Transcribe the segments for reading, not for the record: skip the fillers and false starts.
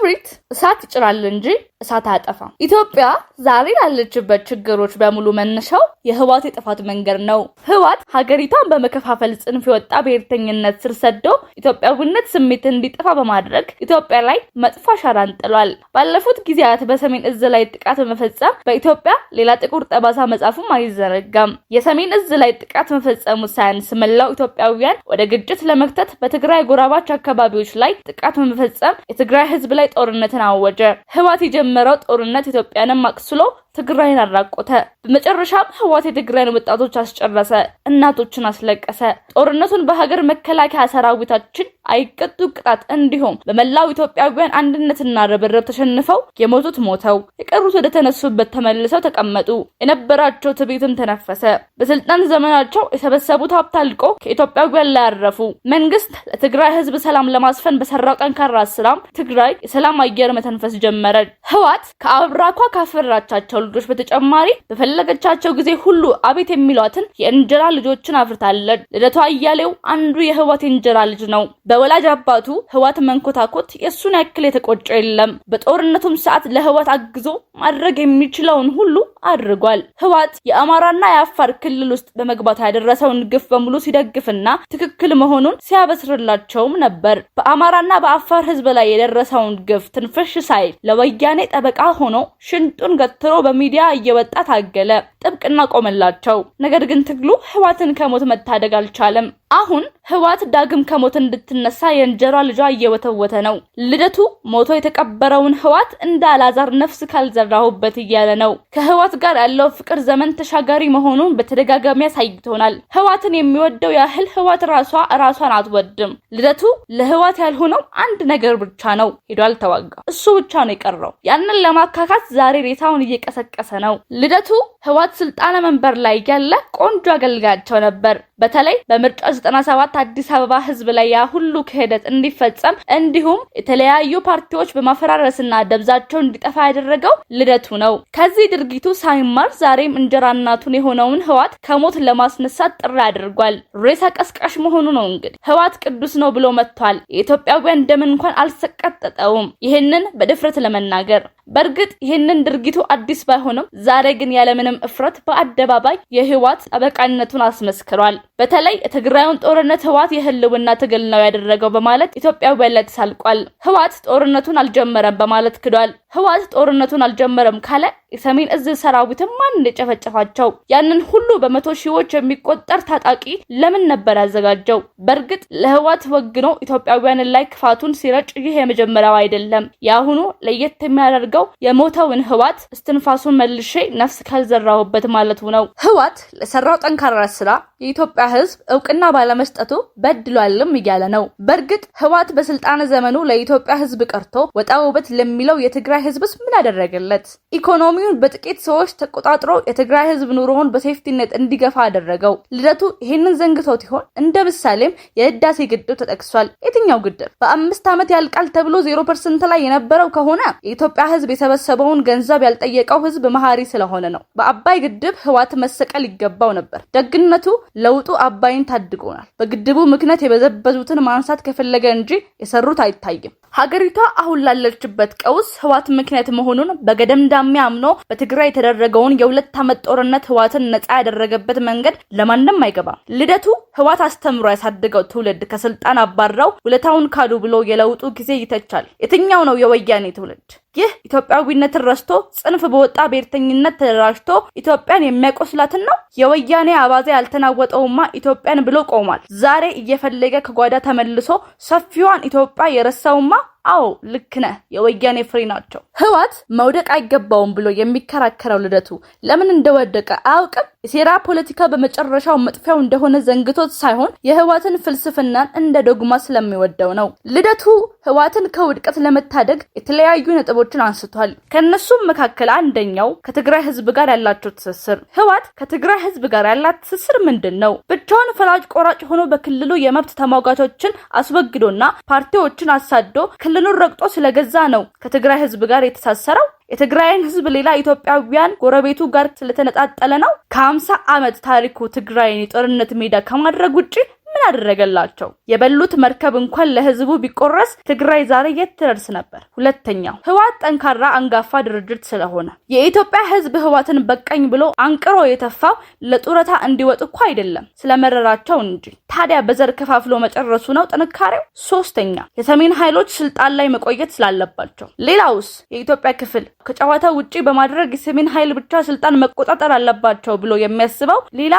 ክብሪት እሳት ይጭራል እንጂ እሳት አያጠፋም። ኢትዮጵያ ዛሬ ላለችበት ችግሮች በሙሉ መነሻው የህወሓት የጥፋት መንገድ ነው። ህወሓት ሀገሪቷን በመከፋፈል ጽንፍ የወጣ ብሔርተኝነት ስር ሰዶ ኢትዮጵያዊነት ስሜት እንዲጠፋ በማድረግ ኢትዮጵያ ላይ መጥፎ አሻራን ጥሏል። ባለፉት ጊዜያት በሰሜን እዝ ላይ ጥቃት በመፈጸም በኢትዮጵያ ሌላ ጥቁር ጠባሳ መጻፉም አይዘነጋም። የሰሜን እዝ ላይ ጥቃት መፈጸሙ ሳያንስ መላው ኢትዮጵያውያን ወደ ግጭት ለመክተት በትግራይ ጎራባች አካባቢዎች ላይ ጥቃት በመፈጸም የትግራይ ህዝብ ላይ ጦርነትን አወጀ። ህወሓት የጀመረው ጦርነት ኢትዮጵያንም አቅስሎ ትግራይን አራቆተ። በመጨረሻም ህወሓት የትግራይን ወጣቶች አስጨረሰ፣ እናቶችን አስለቀሰ። ጦርነቱን በሀገር መከላከያ ሰራዊታችን አይቀጡ ቅጣት እንዲሁም በመላው ኢትዮጵያውያን አንድነትና ርብርብ ተሸንፈው የሞቱት ሞተው የቀሩት ወደ ተነሱበት ተመልሰው ተቀመጡ። የነበራቸው ትዕቢትም ተነፈሰ። በስልጣን ዘመናቸው የሰበሰቡት ሀብት አልቆ ከኢትዮጵያውያን ላይ አረፉ። መንግስት ለትግራይ ህዝብ ሰላም ለማስፈን በሰራው ጠንካራ ስራም ትግራይ የሰላም አየር መተንፈስ ጀመረች። ህወሓት ከአብራኳ ካፈራቻቸው ልጆች በተጨማሪ በፈለገቻቸው ጊዜ ሁሉ አቤት የሚሏትን የእንጀራ ልጆችን አፍርታለች። ልደቱ አያሌው አንዱ የህወሓት የእንጀራ ልጅ ነው። በወላጅ አባቱ ህወሓት መንኮታኮት የሱን ያክል የተቆጨ የለም። በጦርነቱም ሰዓት ለህወሓት አግዞ ማድረግ የሚችለውን ሁሉ አድርጓል። ህወሓት የአማራና የአፋር ክልል ውስጥ በመግባት ያደረሰውን ግፍ በሙሉ ሲደግፍና ትክክል መሆኑን ሲያበስርላቸውም ነበር። በአማራና በአፋር ህዝብ ላይ የደረሰውን ግፍ ትንፍሽ ሳይል ለወያኔ ጠበቃ ሆኖ ሽንጡን ገትሮ በሚዲያ እየወጣ ታገለ፣ ጥብቅና ቆመላቸው። ነገር ግን ትግሉ ህወሓትን ከሞት መታደግ አልቻለም። አሁን ህወሓት ዳግም ከሞት እንድትነሳ የእንጀራ ልጇ እየወተወተ ነው። ልደቱ ሞቶ የተቀበረውን ህወሓት እንደ አላዛር ነፍስ ካልዘራሁበት እያለ ነው። ከህወሓት ጋር ያለው ፍቅር ዘመን ተሻጋሪ መሆኑን በተደጋጋሚ ያሳይቶናል። ህወሓትን የሚወደው ያህል ህወሓት ራሷን አትወድም። ልደቱ ለህወሓት ያልሆነው አንድ ነገር ብቻ ነው፣ ሄዶ አልተዋጋ። እሱ ብቻ ነው የቀረው። ያንን ለማካካት ዛሬ ሬሳውን እየቀሰቀሰ ነው። ልደቱ ህወሓት ስልጣነ መንበር ላይ ያለ ቆንጆ አገልጋያቸው ነበር። በተለይ በምርጫ 97 አዲስ አበባ ህዝብ ላይ ያ ሁሉ ክህደት እንዲፈጸም እንዲሁም የተለያዩ ፓርቲዎች በማፈራረስና ደብዛቸው እንዲጠፋ ያደረገው ልደቱ ነው። ከዚህ ድርጊቱ ሳይማር ዛሬም እንጀራ እናቱን የሆነውን ህወሓት ከሞት ለማስነሳት ጥሪ አድርጓል። ሬሳ ቀስቃሽ መሆኑ ነው። እንግዲህ ህወሓት ቅዱስ ነው ብሎ መጥቷል። የኢትዮጵያውያን ደም እንኳን አልሰቀጠጠውም። ይህንን በድፍረት ለመናገር በእርግጥ ይህንን ድርጊቱ አዲስ ባይሆንም ዛሬ ግን ያለምንም እፍረት በአደባባይ የህወሓት አበቃነቱን አስመስክሯል። በተለይ የትግራዩን ጦርነት ህወሓት የህልውና ትግል ነው ያደረገው በማለት ኢትዮጵያውያን ላይ ተሳልቋል። ህወሓት ጦርነቱን አልጀመረም በማለት ክዷል። ህወሓት ጦርነቱን አልጀመረም ካለ የሰሜን እዝ ሰራዊትም ማን እንደጨፈጨፋቸው? ያንን ሁሉ በመቶ ሺዎች የሚቆጠር ታጣቂ ለምን ነበር ያዘጋጀው? በእርግጥ ለህወሓት ወግኖ ኢትዮጵያውያን ላይ ክፋቱን ሲረጭ ይህ የመጀመሪያው አይደለም። ያሁኑ ለየት የሚያደርገው የሞተውን ህወሓት እስትንፋሱን መልሼ ነፍስ ካልዘራሁበት ማለቱ ነው። ህወሓት ለሰራው ጠንካራ ስራ የኢትዮጵያ ህዝብ እውቅና ባለመስጠቱ በድሏልም እያለ ነው። በእርግጥ ህወሓት በስልጣን ዘመኑ ለኢትዮጵያ ህዝብ ቀርቶ ወጣ ውበት ለሚለው የትግራይ ህዝብስ ምን ያደረገለት? ኢኮኖሚውን በጥቂት ሰዎች ተቆጣጥሮ የትግራይ ህዝብ ኑሮውን በሴፍቲነት እንዲገፋ አደረገው። ልደቱ ይሄንን ዘንግቶት ይሆን? እንደ ምሳሌም የህዳሴ ግድብ ተጠቅሷል። የትኛው ግድብ በ5 ዓመት ያልቃል ተብሎ 0% ላይ የነበረው ከሆነ የኢትዮጵያ ህዝብ የሰበሰበውን ገንዘብ ያልጠየቀው ህዝብ መሐሪ ስለሆነ ነው። በአባይ ግድብ ህወሓት መሰቀል ይገባው ነበር። ደግነቱ ለውጡ አባይን ታድጎናል። በግድቡ ምክንያት የበዘበዙትን ማንሳት ከፈለገ እንጂ የሰሩት አይታይም። ሀገሪቷ አሁን ላለችበት ቀውስ ህወሓት ምክንያት መሆኑን በገደምዳሜ አምኖ በትግራይ የተደረገውን የ2 ዓመት ጦርነት ህወሓትን ነፃ ያደረገበት መንገድ ለማንም አይገባም። ልደቱ ህወሓት አስተምሮ ያሳደገው ትውልድ ከስልጣን አባረው ውለታውን ካዱ ብሎ የለውጡ ጊዜ ይተቻል። የትኛው ነው የወያኔ ትውልድ? ይህ ኢትዮጵያዊነትን ረስቶ ጽንፍ በወጣ ብሔርተኝነት ተደራጅቶ ኢትዮጵያን የሚያቆስላትን ነው። የወያኔ አባዜ ያልተናወጠውማ ኢትዮጵያን ብሎ ቆሟል። ዛሬ እየፈለገ ከጓዳ ተመልሶ ሰፊዋን ኢትዮጵያ የረሳውማ አዎ ልክ ነህ፣ የወያኔ ፍሬ ናቸው። ህወሓት መውደቅ አይገባውም ብሎ የሚከራከረው ልደቱ ለምን እንደወደቀ አያውቅም። የሴራ ፖለቲካ በመጨረሻው መጥፊያው እንደሆነ ዘንግቶት ሳይሆን የህወሓትን ፍልስፍናን እንደ ዶግማ ስለሚወደው ነው። ልደቱ ህወሓትን ከውድቀት ለመታደግ የተለያዩ ነጥቦችን አንስቷል። ከነሱም መካከል አንደኛው ከትግራይ ህዝብ ጋር ያላቸው ትስስር። ህወሓት ከትግራይ ህዝብ ጋር ያላት ትስስር ምንድነው? ብቻውን ፈላጭ ቆራጭ ሆኖ በክልሉ የመብት ተሟጋቾችን አስወግዶና ፓርቲዎችን አሳዶ ክልሉን ረግጦ ስለገዛ ነው ከትግራይ ህዝብ ጋር የተሳሰረው። የትግራይን ህዝብ ሌላ ኢትዮጵያውያን ጎረቤቱ ጋር ስለተነጣጠለ ነው። ከ50 ዓመት ታሪኩ ትግራይን የጦርነት ሜዳ ከማድረግ ውጪ ምን አደረገላቸው? የበሉት መርከብ እንኳን ለህዝቡ ቢቆረስ ትግራይ ዛሬ የት ትደርስ ነበር? ሁለተኛው ህወሓት ጠንካራ አንጋፋ ድርጅት ስለሆነ የኢትዮጵያ ህዝብ ህወሓትን በቀኝ ብሎ አንቅሮ የተፋው ለጡረታ እንዲወጡ እኮ አይደለም ስለመረራቸው እንጂ። ታዲያ በዘር ከፋፍሎ መጨረሱ ነው ጥንካሬው? ሶስተኛ የሰሜን ኃይሎች ስልጣን ላይ መቆየት ስላለባቸው። ሌላውስ የኢትዮጵያ ክፍል ከጨዋታው ውጪ በማድረግ የሰሜን ኃይል ብቻ ስልጣን መቆጣጠር አለባቸው ብሎ የሚያስበው ሌላ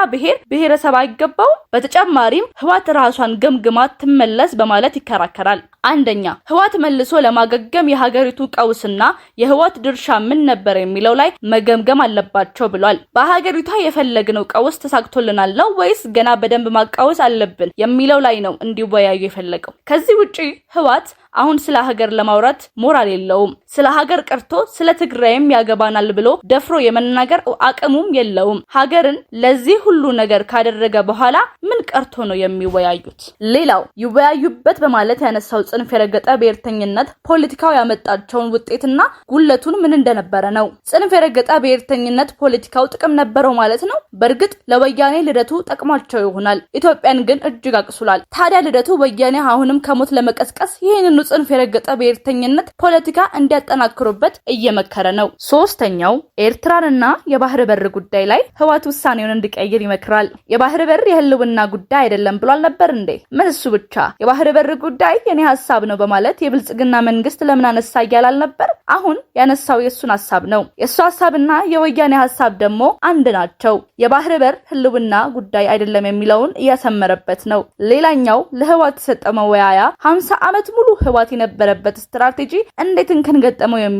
ብሔረሰብ አይገባው? በተጨማሪም ህወሓት ራሷን ገምግማ ትመለስ በማለት ይከራከራል። አንደኛ ህወሓት መልሶ ለማገገም የሀገሪቱ ቀውስና የህወሓት ድርሻ ምን ነበር የሚለው ላይ መገምገም አለባቸው ብሏል። በሀገሪቷ የፈለግነው ቀውስ ተሳክቶልናል ነው ወይስ ገና በደንብ ማቃወስ አለብን የሚለው ላይ ነው እንዲወያዩ የፈለገው። ከዚህ ውጪ ህወሓት አሁን ስለ ሀገር ለማውራት ሞራል የለውም። ስለ ሀገር ቀርቶ ስለ ትግራይም ያገባናል ብሎ ደፍሮ የመናገር አቅሙም የለውም። ሀገርን ለዚህ ሁሉ ነገር ካደረገ በኋላ ምን ቀርቶ ነው የሚወያዩት? ሌላው ይወያዩበት በማለት ያነሳው ጽንፍ የረገጠ ብሔርተኝነት ፖለቲካው ያመጣቸውን ውጤትና ጉለቱን ምን እንደነበረ ነው። ጽንፍ የረገጠ ብሔርተኝነት ፖለቲካው ጥቅም ነበረው ማለት ነው። በእርግጥ ለወያኔ ልደቱ ጠቅሟቸው ይሆናል፣ ኢትዮጵያን ግን እጅግ አቅሱላል። ታዲያ ልደቱ ወያኔ አሁንም ከሞት ለመቀስቀስ ይህንን ጽንፍ የረገጠ ብሔርተኝነት ፖለቲካ እንዲያጠናክሩበት እየመከረ ነው። ሶስተኛው ኤርትራንና የባህር በር ጉዳይ ላይ ህወሓት ውሳኔውን እንዲቀይር ይመክራል። የባህር በር የህልውና ጉዳይ አይደለም ብሏል ነበር እንዴ? ምን እሱ ብቻ የባህር በር ጉዳይ የኔ ሐሳብ ነው በማለት የብልጽግና መንግስት ለምን አነሳ እያላል ነበር? አሁን ያነሳው የሱን ሐሳብ ነው። የሱ ሐሳብና የወያኔ ሐሳብ ደግሞ አንድ ናቸው። የባህር በር ህልውና ጉዳይ አይደለም የሚለውን እያሰመረበት ነው። ሌላኛው ለህወሓት የተሰጠው መወያያ 50 ዓመት ሙሉ ህወሓት የነበረበት ስትራቴጂ እንዴት እንከን ገጠመው የሚለው።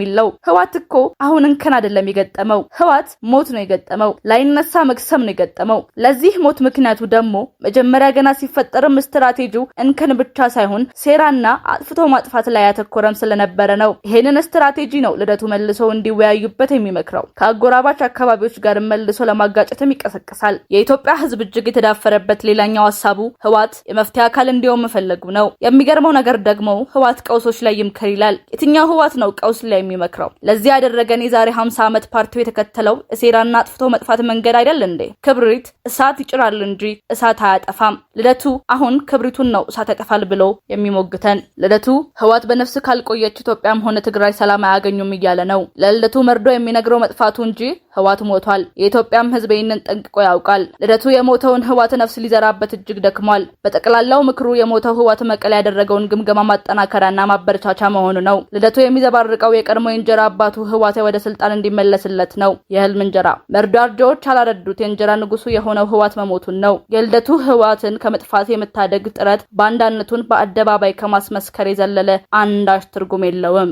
ህወሓት እኮ አሁን እንከን አይደለም የገጠመው፣ ህወሓት ሞት ነው የገጠመው። ላይነሳ መክሰም ነው የገጠመው። ለዚህ ሞት ምክንያቱ ደግሞ መጀመሪያ ገና ሲፈጠርም ስትራቴጂው እንከን ብቻ ሳይሆን ሴራና አጥፍቶ ማጥፋት ላይ ያተኮረም ስለነበረ ነው። ይሄንን ስትራቴጂ ነው ልደቱ መልሶ እንዲወያዩበት የሚመክረው። ከአጎራባች አካባቢዎች ጋር መልሶ ለማጋጨትም ይቀሰቀሳል። የኢትዮጵያ ህዝብ እጅግ የተዳፈረበት ሌላኛው ሐሳቡ ህወሓት የመፍትሄ አካል እንዲሆን መፈለጉ ነው። የሚገርመው ነገር ደግሞ ህወሓት ቀውሶች ላይ ይምከር ይላል። የትኛው ህወሓት ነው ቀውስ ላይ የሚመክረው? ለዚህ ያደረገን የዛሬ 50 ዓመት ፓርቲው የተከተለው ሴራና አጥፍቶ መጥፋት መንገድ አይደል እንዴ? ክብሪት እሳት ይጭራል እንጂ እሳት አያጠፋም። ልደቱ አሁን ክብሪቱን ነው እሳት ያጠፋል ብሎ የሚሞግተን። ልደቱ ህወሓት በነፍስ ካልቆየች ኢትዮጵያም ሆነ ትግራይ ሰላም አያገኙም እያለ ነው። ለልደቱ መርዶ የሚነግረው መጥፋቱ እንጂ ህወሓት ሞቷል። የኢትዮጵያም ህዝብ ይህንን ጠንቅቆ ያውቃል። ልደቱ የሞተውን ህወሓት ነፍስ ሊዘራበት እጅግ ደክሟል። በጠቅላላው ምክሩ የሞተው ህወሓት መቀለ ያደረገውን ግምገማ ማጠናከሪያና ማበረቻቻ መሆኑ ነው። ልደቱ የሚዘባርቀው የቀድሞ እንጀራ አባቱ ህወሓት ወደ ስልጣን እንዲመለስለት ነው። የህልም እንጀራ መርዳርጆች አላረዱት የእንጀራ ንጉሱ የሆነው ህወሓት መሞቱን ነው። የልደቱ ህወሓትን ከመጥፋት የመታደግ ጥረት ባንዳነቱን በአደባባይ ከማስመስከር የዘለለ አንዳች ትርጉም የለውም።